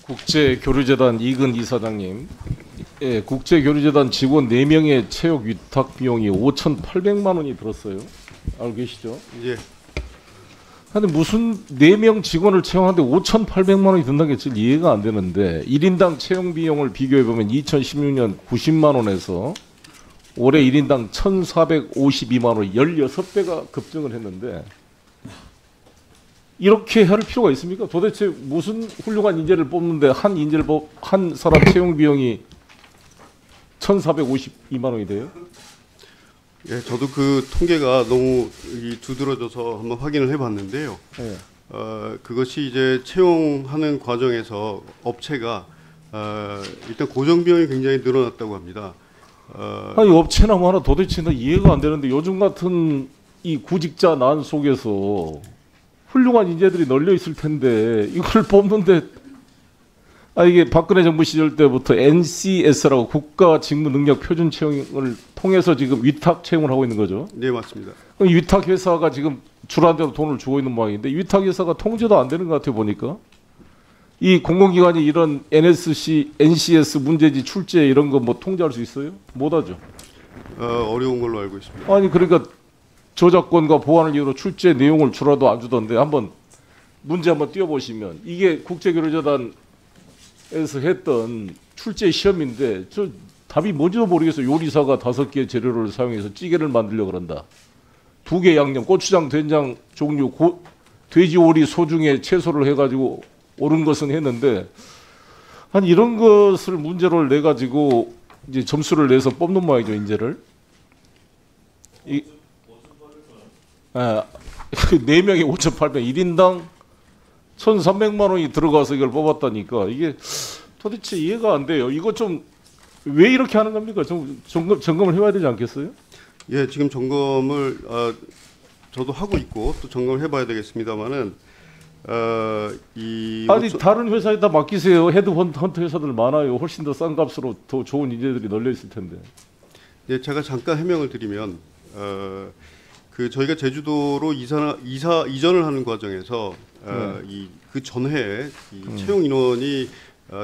국제교류재단 이근 이사장님, 예, 국제교류재단 직원 4명의 체육 위탁 비용이 5,800만 원이 들었어요. 알고 계시죠? 예. 근데 무슨 4명 직원을 채용하는데 5,800만 원이 든다는 게 진짜 이해가 안 되는데 1인당 채용 비용을 비교해보면 2016년 90만 원에서 올해 1인당 1,452만 원, 16배가 급증을 했는데 이렇게 할 필요가 있습니까? 도대체 무슨 훌륭한 인재를 뽑는데 한 사람 채용 비용이 1,452만 원이 돼요? 예, 저도 그 통계가 너무 두드러져서 한번 확인을 해봤는데요. 네. 그것이 이제 채용하는 과정에서 업체가 일단 고정 비용이 굉장히 늘어났다고 합니다. 아니 업체나 뭐 하나 도대체 나 이해가 안 되는데 요즘 같은 이 구직자 난 속에서 훌륭한 인재들이 널려 있을 텐데 이걸 뽑는데 이게 박근혜 정부 시절 때부터 NCS라고 국가 직무 능력 표준 채용을 통해서 지금 위탁 채용을 하고 있는 거죠. 네, 맞습니다. 그럼 위탁 회사가 지금 줄한 대로 돈을 주고 있는 모양인데 위탁 회사가 통제도 안 되는 것 같아요 보니까. 이 공공기관이 이런 NSC, NCS 문제지 출제 이런 거 뭐 통제할 수 있어요? 못하죠. 어려운 걸로 알고 있습니다. 아니 그러니까 저작권과 보안을 이유로 출제 내용을 주라도 안 주던데 한번 문제 한번 띄워보시면 이게 국제교류재단에서 했던 출제 시험인데 저 답이 뭔지도 모르겠어요. 요리사가 5개 재료를 사용해서 찌개를 만들려고 그런다. 2개 양념, 고추장, 된장 종류, 돼지 오리 소 중에 채소를 해가지고 옳은 것은 했는데 한 이런 것을 문제로 내 가지고 이제 점수를 내서 뽑는 모양이죠 인재를. 이 4명이 5,800, 1인당 1,300만 원이 들어가서 이걸 뽑았다니까 이게 도대체 이해가 안 돼요. 이거 좀 왜 이렇게 하는 겁니까? 좀 점검을 해봐야 되지 않겠어요? 예, 지금 점검을 저도 하고 있고 또 점검을 해봐야 되겠습니다만은 아니 다른 회사에다 맡기세요. 헤드헌터 회사들 많아요. 훨씬 더 싼 값으로 더 좋은 인재들이 널려 있을 텐데. 예, 제가 잠깐 해명을 드리면 저희가 제주도로 이전을 하는 과정에서 그 전해에 채용 인원이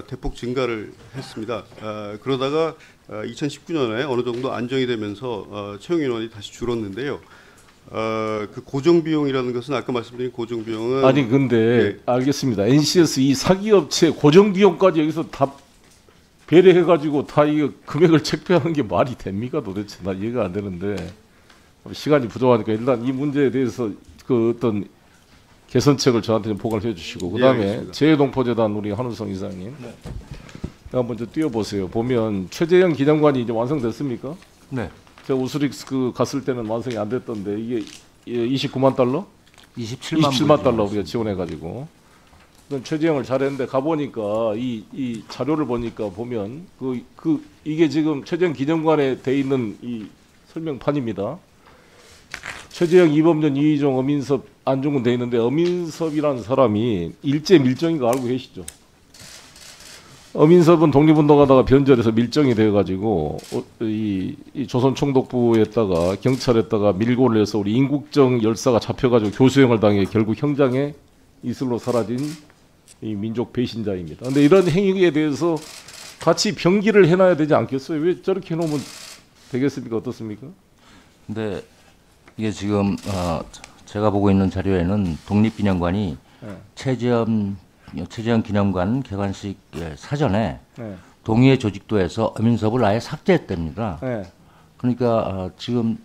대폭 증가를 했습니다. 그러다가 2019년에 어느 정도 안정이 되면서 채용 인원이 다시 줄었는데요. 그 고정 비용이라는 것은 아까 말씀드린 고정 비용은 아니 근데 알겠습니다. NCS 이 사기업체 고정 비용까지 여기서 다 배려해가지고 다 이 금액을 책정하는 게 말이 됩니까? 도대체 나 이해가 안 되는데 시간이 부족하니까 일단 이 문제에 대해서 그 어떤 개선책을 저한테 좀 보관을 해주시고 그다음에 재해동포재단 우리 한우성 이사님 한번 좀 띄워보세요. 보면 최재형 기념관이 이제 완성됐습니까? 네. 제가 우스릭스 그 갔을 때는 완성이 안 됐던데 이게 29만 달러? 27만 달러 우리가 지원해가지고 최재형을 잘했는데 가보니까 이 자료를 보니까 보면 이게 지금 최재형 기념관에 돼 있는 이 설명판입니다. 최재형, 이범전, 이희종, 어민섭, 안중근 돼 있는데 어민섭이라는 사람이 일제 밀정인 거 알고 계시죠? 어민섭은 독립운동하다가 변절해서 밀정이 돼가지고 이 조선총독부에다가 경찰에다가 밀고를 해서 우리 인국정 열사가 잡혀가지고 교수형을 당해 결국 형장에 이슬로 사라진 이 민족 배신자입니다. 그런데 이런 행위에 대해서 같이 병기를 해놔야 되지 않겠어요? 왜 저렇게 해놓으면 되겠습니까? 어떻습니까? 근데 이게 지금 제가 보고 있는 자료에는 독립기념관이 최재형 기념관 개관식 사전에 동의회 조직도에서 어민섭을 아예 삭제했답니다. 그러니까 지금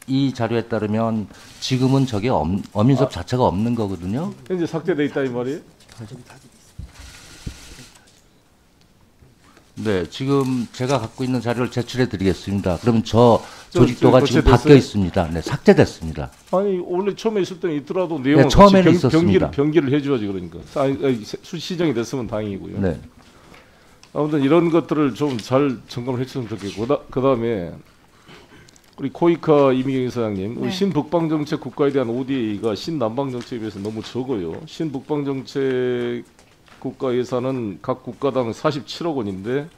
이 자료에 따르면 지금은 저게 어민섭 자체가 없는 거거든요. 이제 삭제돼 있다 이 말이에요? 네, 지금 제가 갖고 있는 자료를 제출해 드리겠습니다. 그러면 저 조직도가 지금 바뀌어 있습니다. 네, 삭제됐습니다. 아니 원래 처음에 있을 때는 있더라도 내용을 처음에는 있었습니다. 병기를 해줘야지 그러니까. 시정이 됐으면 다행이고요. 네. 아무튼 이런 것들을 좀 잘 점검을 해주셨으면 좋겠고 그다음에 우리 코이카 이미경 이사장님, 우리 신북방정책 국가에 대한 ODA가 신남방정책에 비해서 너무 적어요. 신북방정책 국가 예산은 각 국가당 47억 원인데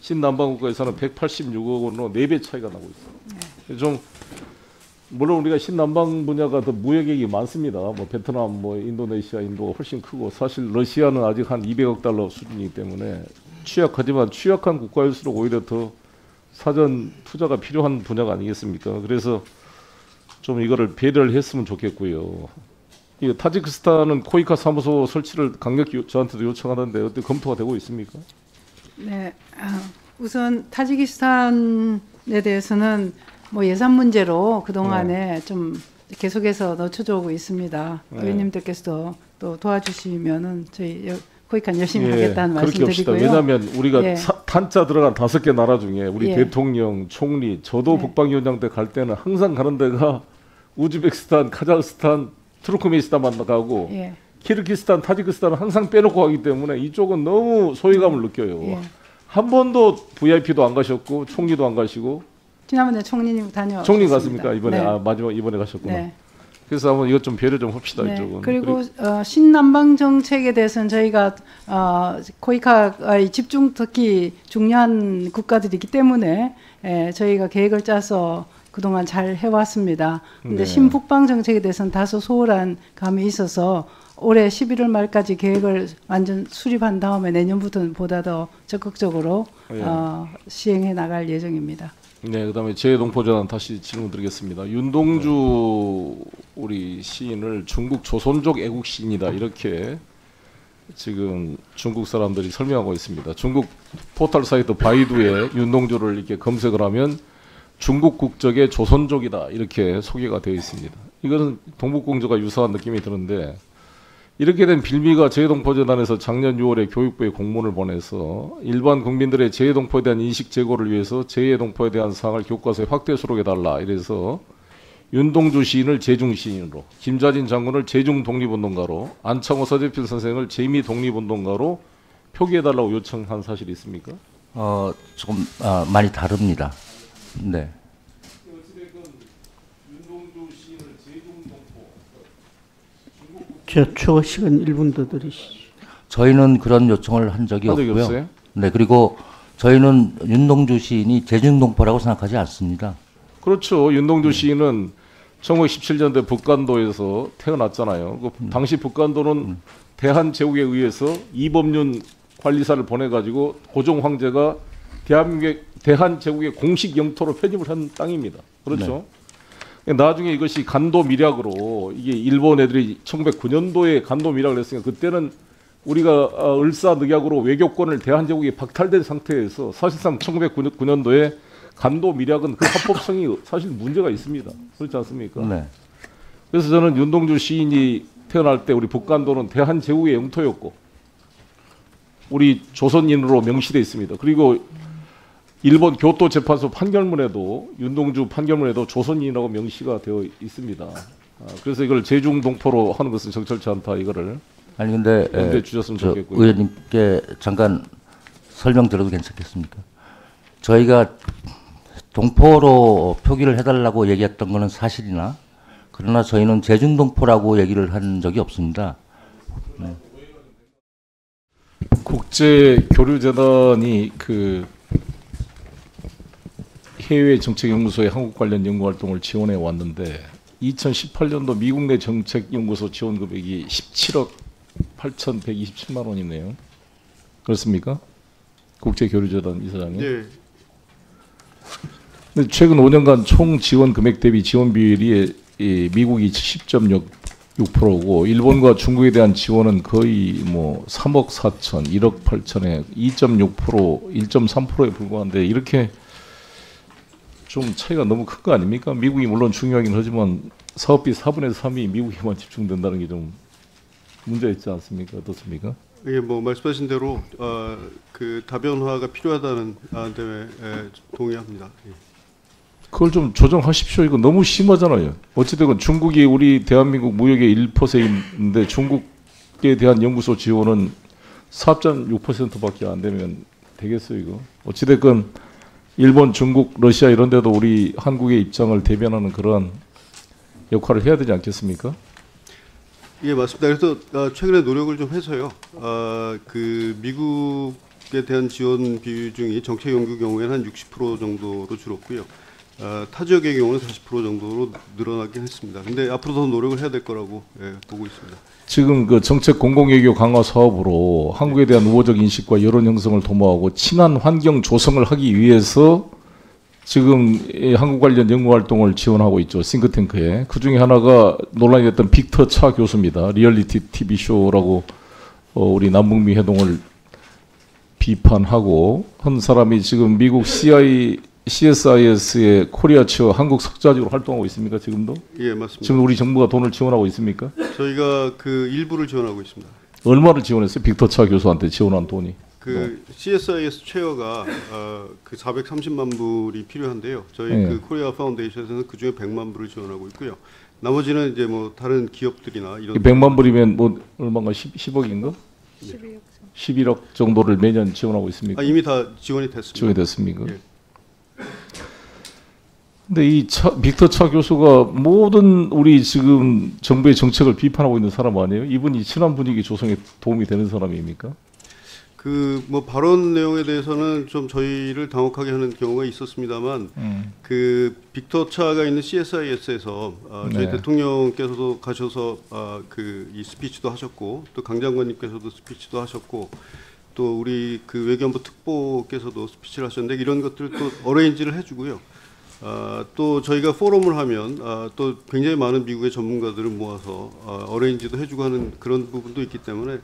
신남방 국가 예산은 186억 원으로 4배 차이가 나고 있어요. 좀 물론 우리가 신남방 분야가 더 무역액이 많습니다. 뭐 베트남, 뭐 인도네시아, 인도가 훨씬 크고 사실 러시아는 아직 한 200억 달러 수준이기 때문에 취약하지만 취약한 국가일수록 오히려 더 사전 투자가 필요한 분야가 아니겠습니까? 그래서 좀 이거를 배려를 했으면 좋겠고요. 이 타지키스탄은 코이카 사무소 설치를 강력히 저한테도 요청하는데 어떻게 검토가 되고 있습니까? 네, 우선 타지키스탄에 대해서는 뭐 예산 문제로 그 동안에 좀 계속해서 늦춰져오고 있습니다. 의원님들께서도 또 도와주시면은 저희 코이칸 열심히 하겠다는 그렇게 합시다. 말씀드리고요. 왜냐하면 우리가 탄자 들어간 5개 나라 중에 우리 대통령, 총리, 저도 국방위원장 때 갈 때는 항상 가는 데가 우즈베키스탄, 카자흐스탄, 투르크메니스탄만 가고 키르기스탄, 타지키스탄은 항상 빼놓고 가기 때문에 이쪽은 너무 소외감을 느껴요. 한 번도 VIP도 안 가셨고 총리도 안 가시고. 지난번에 총리님 다녀오셨습니다. 총리 갔습니까? 이번에 네. 마지막 이번에 가셨구나. 네. 그래서 한번 이것 좀 배려 좀 합시다. 네. 이쪽은. 그리고 신남방 정책에 대해서는 저희가 코이카의 집중 특히 중요한 국가들이기 때문에 저희가 계획을 짜서 그동안 잘 해왔습니다. 그런데 신북방 정책에 대해서는 다소 소홀한 감이 있어서 올해 11월 말까지 계획을 완전 수립한 다음에 내년부터는 보다 더 적극적으로 시행해 나갈 예정입니다. 네, 그다음에 재동포전환 다시 질문드리겠습니다. 윤동주 우리 시인을 중국 조선족 애국 시인이다 이렇게 지금 중국 사람들이 설명하고 있습니다. 중국 포털 사이트 바이두에 윤동주를 이렇게 검색을 하면 중국 국적의 조선족이다 이렇게 소개가 되어 있습니다. 이거는 동북공조가 유사한 느낌이 드는데 이렇게 된 빌미가 재해동포재단에서 작년 6월에 교육부에 공문을 보내서 일반 국민들의 재해동포에 대한 인식 제고를 위해서 재해동포에 대한 사항을 교과서에 확대 수록해달라 이래서 윤동주 시인을 재중시인으로, 김자진 장군을 재중독립운동가로, 안창호 서재필 선생을 재미독립운동가로 표기해달라고 요청한 사실이 있습니까? 조금 많이 다릅니다. 네. 추가 시간 1분 더 드리시죠. 저희는 그런 요청을 한 적이 없고요. 없어요? 네, 그리고 저희는 윤동주 시인이 재중동포라고 생각하지 않습니다. 그렇죠. 윤동주 시인은 1917년대 북간도에서 태어났잖아요. 그 당시 북간도는 대한제국에 의해서 이범윤 관리사를 보내가지고 고종 황제가 대한민국의 대한제국의 공식 영토로 편입을 한 땅입니다. 그렇죠. 나중에 이것이 간도 밀약으로 이게 일본 애들이 1909년도에 간도 밀약을 했으니까 그때는 우리가 을사늑약으로 외교권을 대한제국이 박탈된 상태에서 사실상 1909년도에 간도 밀약은 그 합법성이 사실 문제가 있습니다. 그렇지 않습니까? 네. 그래서 저는 윤동주 시인이 태어날 때 우리 북간도는 대한제국의 영토였고 우리 조선인으로 명시되어 있습니다. 그리고 일본 교토재판소 판결문에도 윤동주 판결문에도 조선인이라고 명시가 되어 있습니다. 그래서 이걸 재중동포로 하는 것은 적절치 않다 이거를 아니 근데 염두에 주셨으면 좋겠고요. 의원님께 잠깐 설명드려도 괜찮겠습니까? 저희가 동포로 표기를 해달라고 얘기했던 것은 사실이나 그러나 저희는 재중동포라고 얘기를 한 적이 없습니다. 네. 국제교류재단이 그 해외 정책연구소의 한국 관련 연구 활동을 지원해 왔는데 2018년도 미국 내 정책연구소 지원 금액이 17억 8,127만 원이네요. 그렇습니까? 국제교류재단 이사장님. 네. 근데 최근 5년간 총 지원 금액 대비 지원 비율이 미국이 10.6%고 일본과 중국에 대한 지원은 거의 뭐 3억 4천, 1억 8천에 2.6%, 1.3%에 불과한데 이렇게 좀 차이가 너무 큰 거 아닙니까? 미국이 물론 중요하긴 하지만 사업비 4분의 3이 미국에만 집중된다는 게 좀 문제 있지 않습니까? 어떻습니까? 예, 뭐 말씀하신 대로 그 다변화가 필요하다는 점에 동의합니다. 예. 그걸 좀 조정하십시오. 이거 너무 심하잖아요. 어찌됐건 중국이 우리 대한민국 무역의 1%인데 중국에 대한 연구소 지원은 4.6%밖에 안 되면 되겠어요, 이거. 어찌됐건 일본, 중국, 러시아 이런 데도 우리 한국의 입장을 대변하는 그러한 역할을 해야 되지 않겠습니까? 예, 맞습니다. 그래서 최근에 노력을 좀 해서요. 그 미국에 대한 지원 비중이 정책 연구 경우에는 한 60% 정도로 줄었고요. 타 지역의 경우는 40% 정도로 늘어나긴 했습니다. 근데 앞으로 더 노력을 해야 될 거라고 보고 있습니다. 지금 그 정책 공공외교 강화 사업으로 한국에 대한 우호적 인식과 여론 형성을 도모하고 친한 환경 조성을 하기 위해서 지금 이 한국 관련 연구 활동을 지원하고 있죠. 싱크탱크에. 그 중에 하나가 논란이 됐던 빅터 차 교수입니다. 리얼리티 TV 쇼라고 우리 남북미 회동을 비판하고 한 사람이 지금 미국 CSIS의 코리아 치어 한국 석자직으로 활동하고 있습니까? 지금도? 예, 맞습니다. 지금 우리 정부가 돈을 지원하고 있습니까? 저희가 그 일부를 지원하고 있습니다. 얼마를 지원했어요? 빅터 차 교수한테 지원한 돈이? 그 CSIS 체어가 그 430만 불이 필요한데요. 저희 네. 그 코리아 파운데이션에서는 그 중에 100만 불을 지원하고 있고요. 나머지는 이제 뭐 다른 기업들이나 이런 100만 불이면 뭐 얼마인가 10억인가? 11억 정도를 매년 지원하고 있습니까? 이미 다 지원이 됐습니다. 지원이 됐습니까? 예. 근데 이 빅터 차 교수가 모든 우리 지금 정부의 정책을 비판하고 있는 사람 아니에요? 이분이 친한 분위기 조성에 도움이 되는 사람입니까? 그 뭐 발언 내용에 대해서는 좀 저희를 당혹하게 하는 경우가 있었습니다만 그 빅터 차가 있는 CSIS에서 저희 네. 대통령께서도 가셔서 그 이 스피치도 하셨고 또 강 장관님께서도 스피치도 하셨고 또 우리 그 외교안보 특보께서도 스피치를 하셨는데 이런 것들을 또 어레인지를 해주고요. 또 저희가 포럼을 하면 또 굉장히 많은 미국의 전문가들을 모아서 어레인지도 해주고 하는 그런 부분도 있기 때문에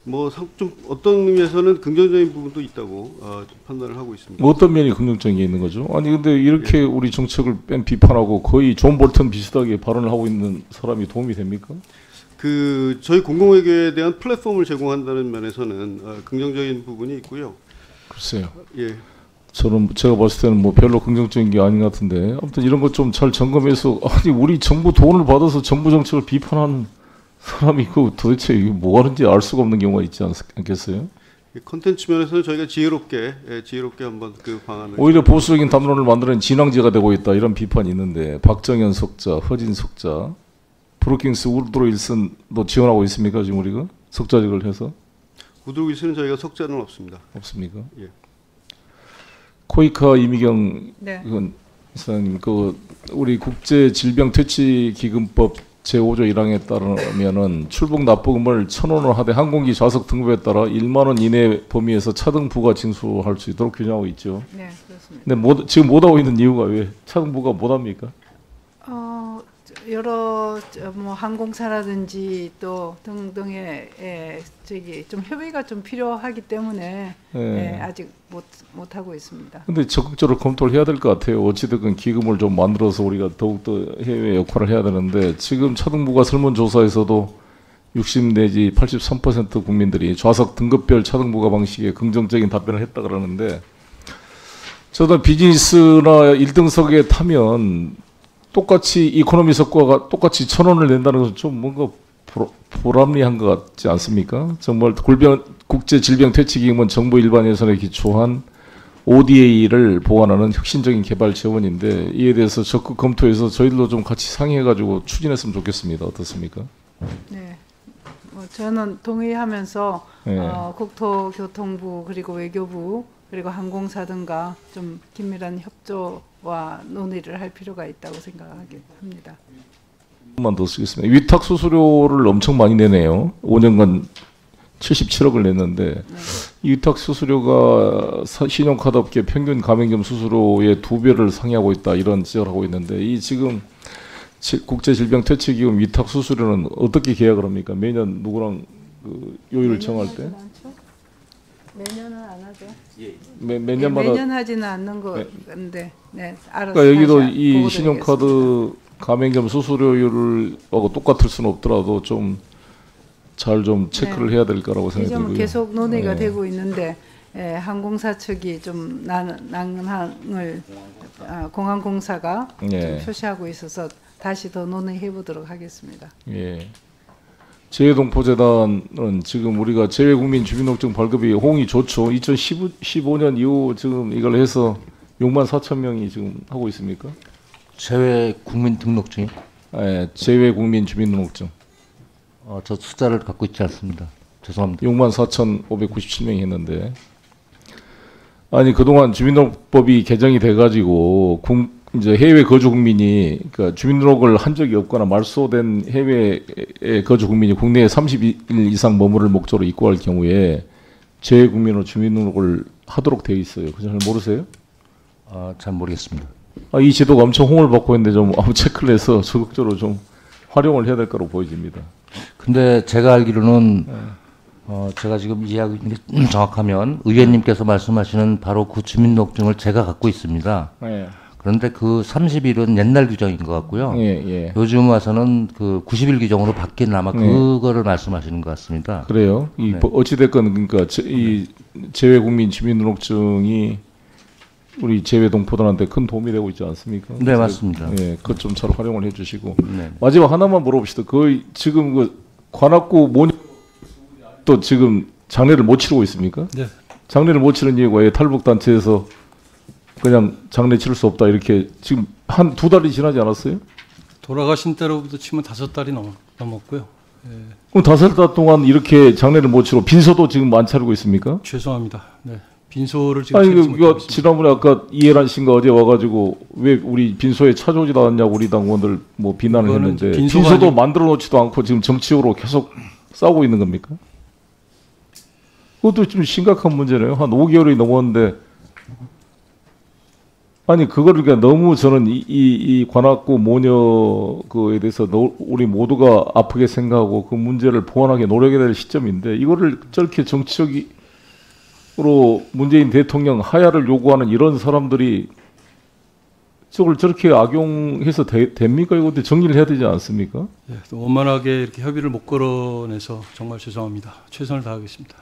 뭐 좀 어떤 의미에서는 긍정적인 부분도 있다고 판단을 하고 있습니다. 뭐 어떤 면이 긍정적인 게 있는 거죠? 아니 근데 이렇게 우리 정책을 뺀 비판하고 거의 존 볼턴 비슷하게 발언을 하고 있는 사람이 도움이 됩니까? 그 저희 공공외교에 대한 플랫폼을 제공한다는 면에서는 긍정적인 부분이 있고요. 글쎄요. 예. 제가 봤을 때는 뭐 별로 긍정적인 게 아닌 것 같은데 아무튼 이런 것 좀 잘 점검해서 아니 우리 정부 돈을 받아서 정부 정책을 비판하는 사람이 그 도대체 이게 뭐 하는지 알 수가 없는 경우가 있지 않겠어요? 콘텐츠 면에서는 저희가 지혜롭게 한번 그 방안을 오히려 보수적인 담론을 만드는 진앙지가 되고 있다 이런 비판이 있는데 박정현 석자, 허진 석자, 브루킹스 우드로 일슨도 지원하고 있습니까? 지금 우리가 석자직을 해서 우드로 윌슨은 저희가 석자는 없습니다. 없습니까? 예. 코이카 이미경 네. 이사님 그 우리 국제질병퇴치기금법 제5조 1항에 따르면은 출국 납부금을 1,000원을 하되 항공기 좌석 등급에 따라 1만 원 이내 범위에서 차등 부가 징수할 수 있도록 규정하고 있죠. 네, 그렇습니다. 근데 지금 못 하고 있는 이유가 왜 차등 부가 못 합니까? 여러 뭐 항공사라든지 또 등등의 저기 좀 협의가 좀 필요하기 때문에 아직 못 하고 있습니다. 근데 적극적으로 검토를 해야 될 것 같아요. 어찌됐든 기금을 좀 만들어서 우리가 더욱더 해외 역할을 해야 되는데 지금 차등부가 설문조사에서도 60 내지 83% 국민들이 좌석 등급별 차등부가 방식에 긍정적인 답변을 했다 그러는데 저도 비즈니스나 1등석에 타면 똑같이 이코노미석과 똑같이 1,000원을 낸다는 것은 좀 뭔가 불합리한 것 같지 않습니까? 정말 국제질병퇴치기금은 정부 일반 예산에 기초한 ODA를 보완하는 혁신적인 개발 재원인데 이에 대해서 적극 검토해서 저희들도 좀 같이 상의해가지고 추진했으면 좋겠습니다. 어떻습니까? 네, 뭐 저는 동의하면서 네. 국토교통부 그리고 외교부 그리고 항공사 등과 좀 긴밀한 협조와 논의를 할 필요가 있다고 생각하게 합니다. 조금만 더 쓰겠습니다. 위탁 수수료를 엄청 많이 내네요. 5년간 77억을 냈는데 이 위탁 수수료가 신용카드 업계 평균 가맹점 수수료의 2배를 상회하고 있다 이런 지적을 하고 있는데 이 지금 국제질병퇴치기금 위탁 수수료는 어떻게 계약을 합니까? 매년 누구랑 그 요율을 정할 때? 매년은 안 하죠. 매년마다 매년 하지는 않는 건데, 네, 알아서. 그러니까 여기도 다시 이 보고드리겠습니다. 신용카드 가맹점 수수료율하고 똑같을 수는 없더라도 좀 잘 좀 체크를 해야 될 거라고 이 점은 생각되고요. 계속 논의가 네. 되고 있는데 항공사 측이 좀 난항을 공항공사가 네. 좀 표시하고 있어서 다시 더 논의해 보도록 하겠습니다. 예. 재외동포재단은 지금 우리가 재외국민 주민등록증 발급이 호응이 좋죠. 2015년 이후 지금 이걸 해서 6만 4천 명이 지금 하고 있습니까? 제외 국민 등록증이 예, 재외국민 주민등록증. 저 숫자를 갖고 있지 않습니다. 죄송합니다. 6만 4,597명이 했는데 아니 그동안 주민등록법이 개정이 돼가지고 이제 해외 거주 국민이 그러니까 주민등록을 한 적이 없거나 말소된 해외 거주 국민이 국내에 30일 이상 머무를 목적으로 입국할 경우에 재외국민으로 주민등록을 하도록 되어 있어요. 그거 잘 모르세요? 잘 모르겠습니다. 이 제도가 엄청 홍을 받고 있는데 좀 체크를 해서 적극적으로 좀 활용을 해야 될 거로 보여집니다. 근데 제가 알기로는 제가 지금 이해하고 있는 게 정확하면 의원님께서 말씀하시는 바로 그 주민등록증을 제가 갖고 있습니다. 네. 그런데 그 30일은 옛날 규정인 것 같고요. 예. 요즘 와서는 그 90일 규정으로 바뀐 아마 그거를 말씀하시는 것 같습니다. 그래요. 이 네. 어찌됐건 그러니까 이 재외국민 주민등록증이 우리 재외동포들한테 큰 도움이 되고 있지 않습니까? 네, 맞습니다. 예, 그것 좀 잘 활용을 해주시고 네. 마지막 하나만 물어봅시다. 거의 지금 그 관악구 모녀 또 지금 장례를 못 치르고 있습니까? 네. 장례를 못 치는 이유가 왜 탈북 단체에서 그냥 장례 치를 수 없다 이렇게 지금 한 2달이 지나지 않았어요? 돌아가신 때로부터 치면 5달이 넘었고요. 예, 그럼 5달 동안 이렇게 장례를 못 치고 빈소도 지금 안 차리고 있습니까? 죄송합니다. 네. 빈소를 지금 아니 치르지 이거 못하고 있습니다. 지난번에 아까 이해란 씨가 어제 와가지고 왜 우리 빈소에 찾아오지도 않냐고 우리 당원들 뭐 비난을 그거는 했는데 빈소가 빈소도 아니고- 만들어 놓지도 않고 지금 정치적으로 계속 싸우고 있는 겁니까? 그것도 좀 심각한 문제네요. 한 5개월이 넘었는데 아니 그거를 그러니까 너무 저는 이 관악구 모녀 그에 대해서 우리 모두가 아프게 생각하고 그 문제를 보완하게 노력해야 될 시점인데 이거를 저렇게 정치적으로 문재인 대통령 하야를 요구하는 이런 사람들이 저걸 저렇게 악용해서 됩니까? 이것도 정리를 해야 되지 않습니까? 예, 또 원만하게 이렇게 협의를 못 걸어내서 정말 죄송합니다. 최선을 다하겠습니다.